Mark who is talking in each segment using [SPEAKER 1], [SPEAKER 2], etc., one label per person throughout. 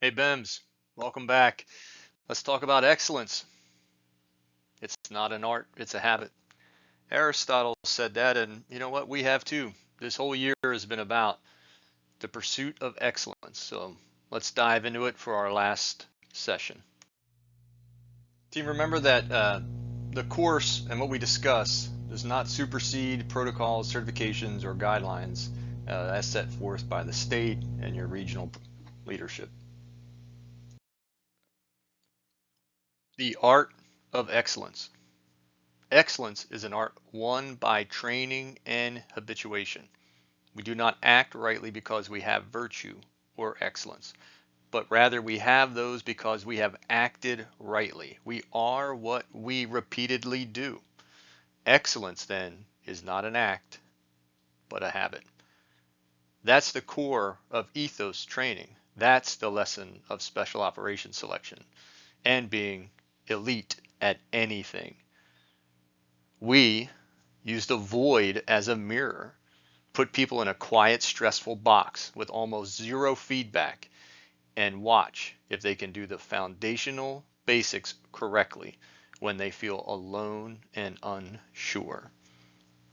[SPEAKER 1] Hey BEMS, welcome back. Let's talk about excellence. It's not an art, it's a habit. Aristotle said that, and you know what? We have too. This whole year has been about the pursuit of excellence. So let's dive into it for our last session. Team, remember that the course and what we discuss does not supersede protocols, certifications, or guidelines as set forth by the state and your regional leadership. The art of excellence. Excellence is an art won by training and habituation. We do not act rightly because we have virtue or excellence, but rather we have those because we have acted rightly. We are what we repeatedly do. Excellence, then, is not an act, but a habit. That's the core of ethos training. That's the lesson of special operations selection and being elite at anything. We use the void as a mirror, put people in a quiet, stressful box with almost zero feedback, and watch if they can do the foundational basics correctly when they feel alone and unsure.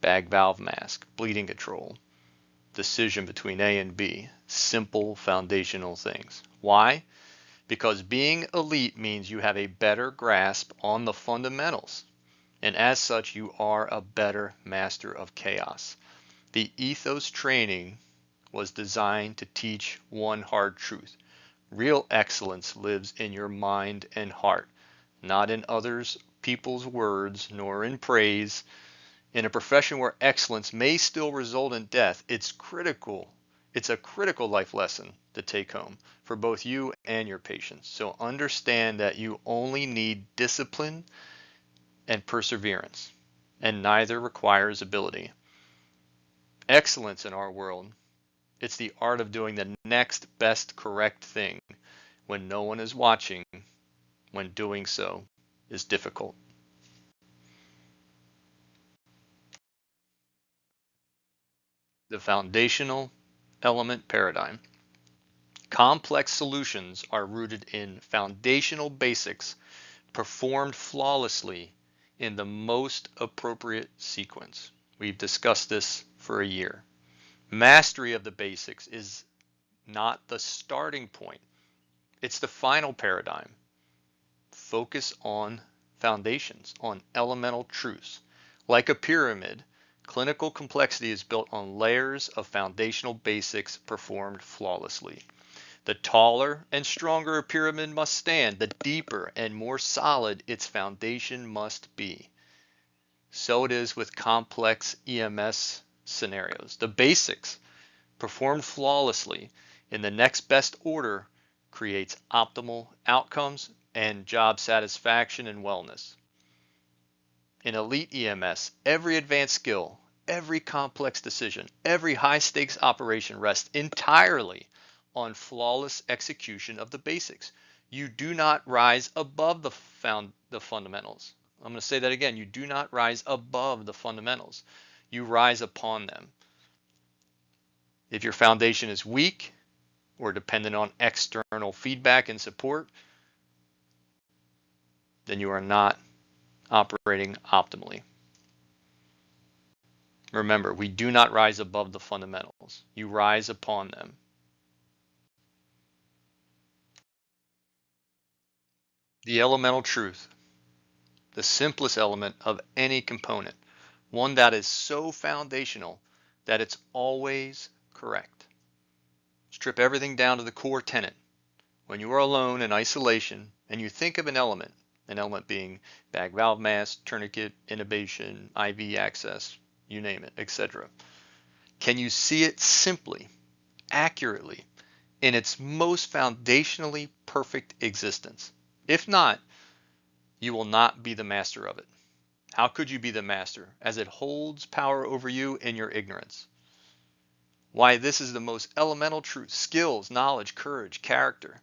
[SPEAKER 1] Bag valve mask, bleeding control, decision between A and B, simple foundational things. Why? Because being elite means you have a better grasp on the fundamentals. And as such, you are a better master of chaos. The ethos training was designed to teach one hard truth. Real excellence lives in your mind and heart, not in others people's words, nor in praise. In a profession where excellence may still result in death, it's critical. It's a critical life lesson to take home for both you and your patients. So understand that you only need discipline and perseverance, and neither requires ability. Excellence in our world, it's the art of doing the next best correct thing when no one is watching, when doing so is difficult. The foundational element paradigm. Complex solutions are rooted in foundational basics performed flawlessly in the most appropriate sequence. We've discussed this for a year. Mastery of the basics is not the starting point. It's the final paradigm. Focus on foundations, on elemental truths. Like a pyramid, clinical complexity is built on layers of foundational basics performed flawlessly. The taller and stronger a pyramid must stand, the deeper and more solid its foundation must be. So it is with complex EMS scenarios. The basics, performed flawlessly in the next best order, creates optimal outcomes and job satisfaction and wellness. In elite EMS, every advanced skill, every complex decision, every high stakes operation rests entirely on flawless execution of the basics. You do not rise above the fundamentals. I'm going to say that again. You do not rise above the fundamentals. You rise upon them. If your foundation is weak or dependent on external feedback and support, then you are not operating optimally. Remember, we do not rise above the fundamentals. You rise upon them. The elemental truth, the simplest element of any component, one that is so foundational that it's always correct. Strip everything down to the core tenet. When you are alone in isolation and you think of an element being bag valve mask, tourniquet, intubation, IV access, you name it, etc. Can you see it simply, accurately, in its most foundationally perfect existence? If not, you will not be the master of it. How could you be the master, as it holds power over you in your ignorance? Why, this is the most elemental truth. Skills, knowledge, courage, character.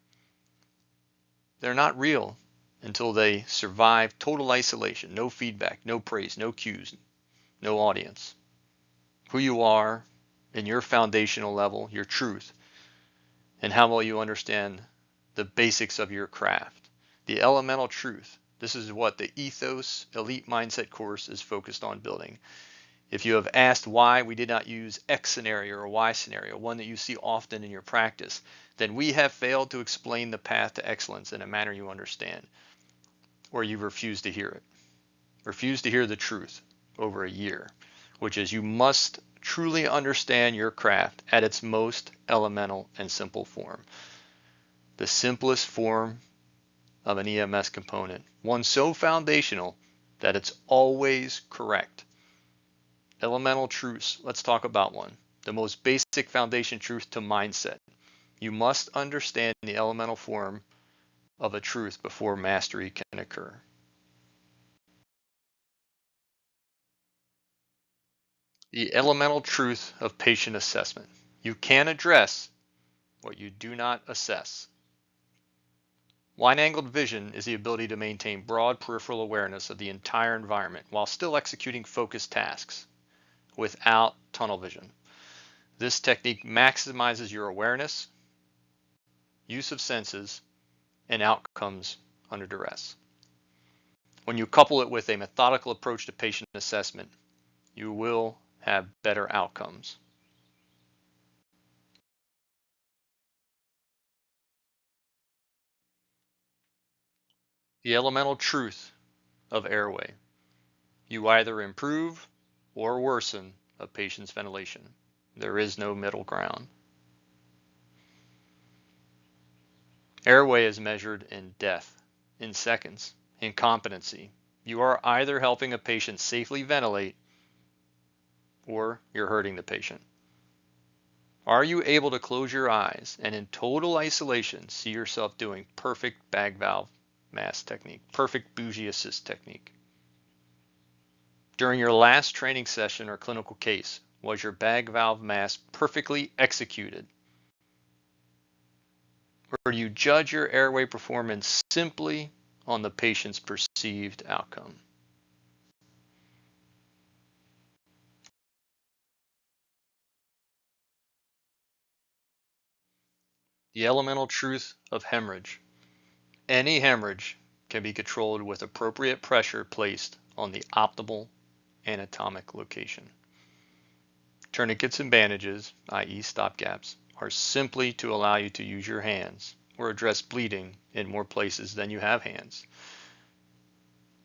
[SPEAKER 1] They're not real until they survive total isolation, no feedback, no praise, no cues, no audience. Who you are in your foundational level, your truth, and how well you understand the basics of your craft. The elemental truth. This is what the Ethos Elite Mindset course is focused on building. If you have asked why we did not use X scenario or Y scenario, one that you see often in your practice, then we have failed to explain the path to excellence in a manner you understand, or you refuse to hear it. Refuse to hear the truth over a year, which is you must truly understand your craft at its most elemental and simple form. The simplest form of an EMS component, one so foundational that it's always correct. Elemental truths, let's talk about one. The most basic foundation truth to mindset. You must understand the elemental form of a truth before mastery can occur. The elemental truth of patient assessment. You can address what you do not assess. Wide-angled vision is the ability to maintain broad peripheral awareness of the entire environment while still executing focused tasks without tunnel vision. This technique maximizes your awareness, use of senses, and outcomes under duress. When you couple it with a methodical approach to patient assessment, you will have better outcomes. The elemental truth of airway. You either improve or worsen a patient's ventilation. There is no middle ground. Airway is measured in depth, in seconds, in competency. You are either helping a patient safely ventilate or you're hurting the patient. Are you able to close your eyes and in total isolation see yourself doing perfect bag valve mask technique, perfect bougie assist technique? During your last training session or clinical case, was your bag valve mask perfectly executed? Or do you judge your airway performance simply on the patient's perceived outcome? The elemental truth of hemorrhage. Any hemorrhage can be controlled with appropriate pressure placed on the optimal anatomic location. Tourniquets and bandages, i.e. stopgaps, are simply to allow you to use your hands or address bleeding in more places than you have hands.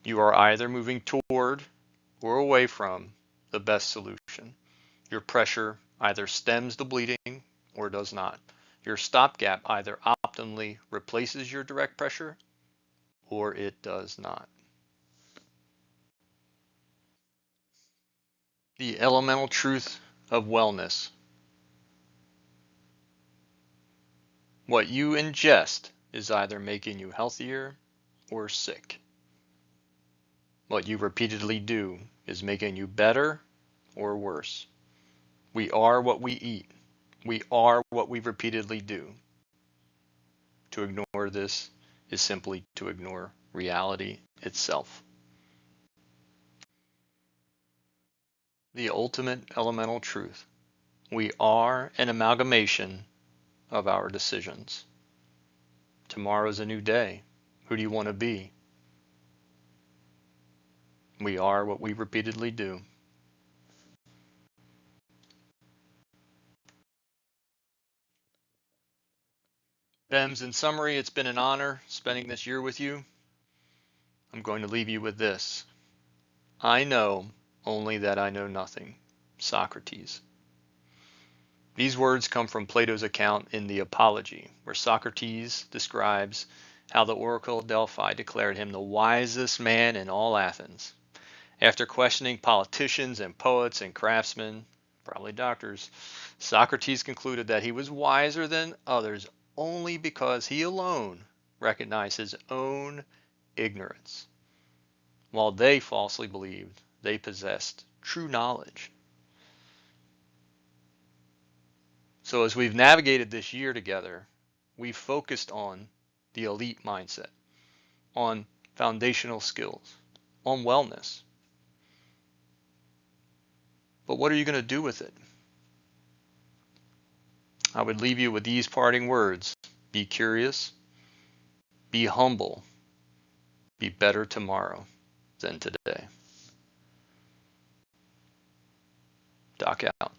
[SPEAKER 1] You are either moving toward or away from the best solution. Your pressure either stems the bleeding or does not. Your stopgap either optimally replaces your direct pressure or it does not. The elemental truth of wellness. What you ingest is either making you healthier or sick. What you repeatedly do is making you better or worse. We are what we eat. We are what we repeatedly do. To ignore this is simply to ignore reality itself. The ultimate elemental truth. We are an amalgamation of our decisions. Tomorrow's a new day. Who do you want to be? We are what we repeatedly do. BEMS, in summary, it's been an honor spending this year with you. I'm going to leave you with this. I know only that I know nothing. Socrates. These words come from Plato's account in the Apology, where Socrates describes how the Oracle of Delphi declared him the wisest man in all Athens. After questioning politicians and poets and craftsmen, probably doctors, Socrates concluded that he was wiser than others only because he alone recognized his own ignorance, while they falsely believed they possessed true knowledge. So as we've navigated this year together, we've focused on the elite mindset, on foundational skills, on wellness. But what are you going to do with it? I would leave you with these parting words. Be curious, Be humble. Be better tomorrow than today. Doc out.